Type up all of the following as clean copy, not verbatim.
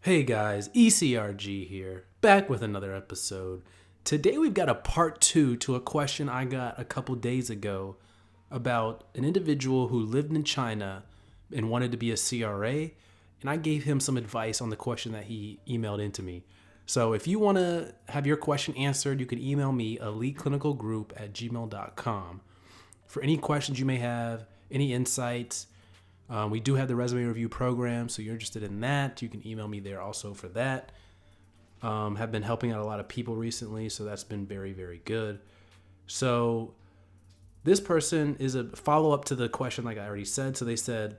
Hey guys, ECRG here, back with another episode. Today we've got a part 2 to a question I got a couple days ago about an individual who lived in China and wanted to be a CRA, and I gave him some advice on the question that he emailed into me. So if you want to have your question answered, you can email me eliteclinicalgroup@gmail.com. For any questions you may have, any insights. We do have the resume review program, so you're interested in that, you can email me there also for that. Have been helping out a lot of people recently, so that's been very, very good. So this person is a follow-up to the question like I already said. So they said,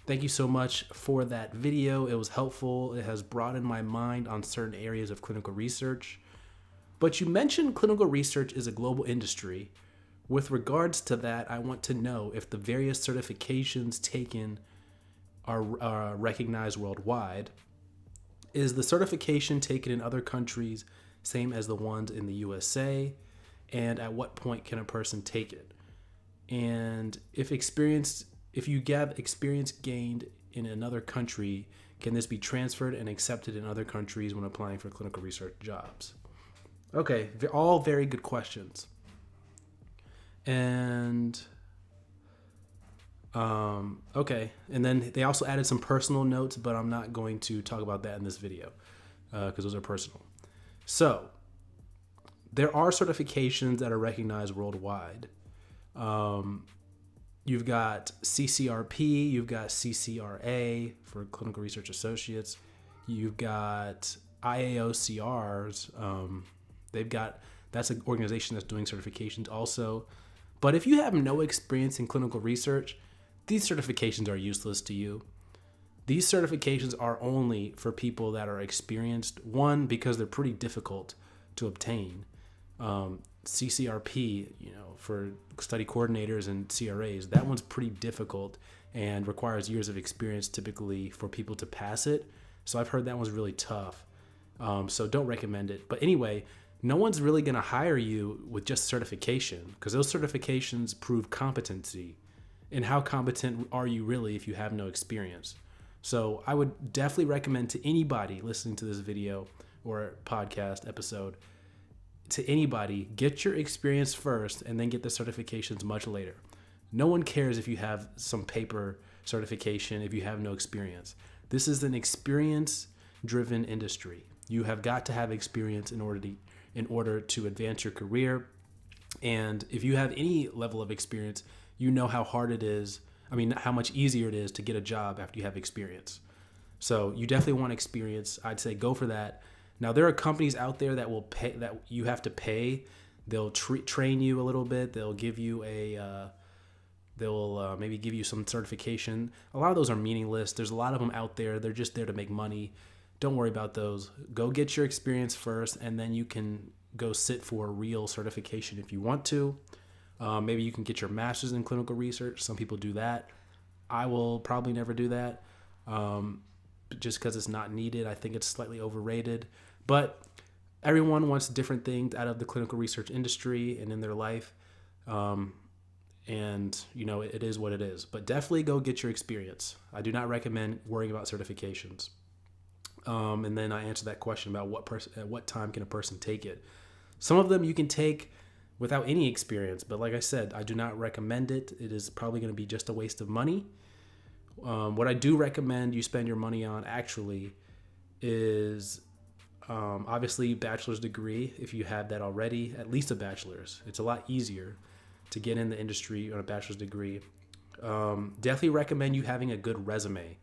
thank you so much for that video. It was helpful. It has broadened my mind on certain areas of clinical research. But you mentioned clinical research is a global industry. With regards to that, I want to know if the various certifications taken are recognized worldwide. Is the certification taken in other countries same as the ones in the USA? And at what point can a person take it? And if you have experience gained in another country, can this be transferred and accepted in other countries when applying for clinical research jobs? Okay, all very good questions. And okay, and then they also added some personal notes, but I'm not going to talk about that in this video because those are personal. So there are certifications that are recognized worldwide. You've got CCRP, you've got CCRA for clinical research associates, you've got IAOCRs. That's an organization that's doing certifications also. But if you have no experience in clinical research, these certifications are useless to you. These certifications are only for people that are experienced. One, because they're pretty difficult to obtain. CCRP, for study coordinators and CRAs, that one's pretty difficult and requires years of experience typically for people to pass it. So I've heard that one's really tough. So don't recommend it. But anyway, no one's really going to hire you with just certification because those certifications prove competency. And how competent are you really if you have no experience? So I would definitely recommend to anybody listening to this video or podcast episode, to anybody, get your experience first and then get the certifications much later. No one cares if you have some paper certification if you have no experience. This is an experience-driven industry. You have got to have experience in order to advance your career. And if you have any level of experience, you know how hard it is. How much easier it is to get a job after you have experience. So you definitely want experience. I'd say go for that. Now there are companies out there that will pay, that you have to pay. They'll train you a little bit. They'll give you maybe give you some certification. A lot of those are meaningless. There's a lot of them out there. They're just there to make money. Don't worry about those. Go get your experience first, and then you can go sit for a real certification if you want to. Maybe you can get your master's in clinical research. Some people do that. I will probably never do that just because it's not needed. I think it's slightly overrated. But everyone wants different things out of the clinical research industry and in their life. And, it is what it is. But definitely go get your experience. I do not recommend worrying about certifications. And then I answered that question about at what time can a person take it. Some of them you can take without any experience, but like I said, I do not recommend it. It is probably going to be just a waste of money. What I do recommend you spend your money on actually is obviously bachelor's degree. If you have that already, at least a bachelor's. It's a lot easier to get in the industry on a bachelor's degree. Definitely recommend you having a good resume.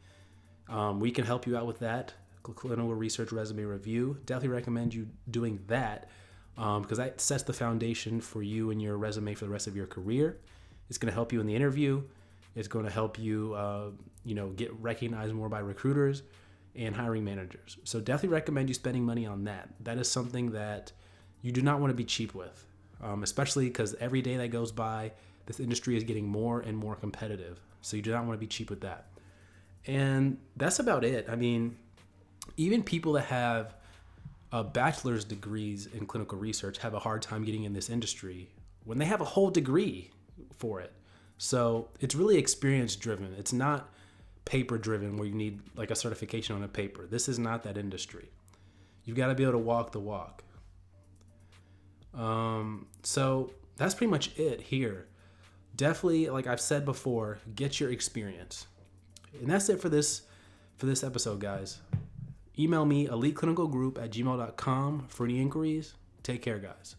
We can help you out with that. Clinical research resume review. Definitely recommend you doing that because that sets the foundation for you and your resume for the rest of your career. It's going to help you in the interview. It's going to help you, get recognized more by recruiters and hiring managers. So definitely recommend you spending money on that. That is something that you do not want to be cheap with, especially because every day that goes by, this industry is getting more and more competitive. So you do not want to be cheap with that. And that's about it. Even people that have bachelor's degrees in clinical research have a hard time getting in this industry when they have a whole degree for it. So it's really experience driven. It's not paper driven where you need like a certification on a paper. This is not that industry. You've got to be able to walk the walk. So that's pretty much it here. Definitely, like I've said before, get your experience. And that's it for this episode, guys. Email me, eliteclinicalgroup@gmail.com for any inquiries. Take care, guys.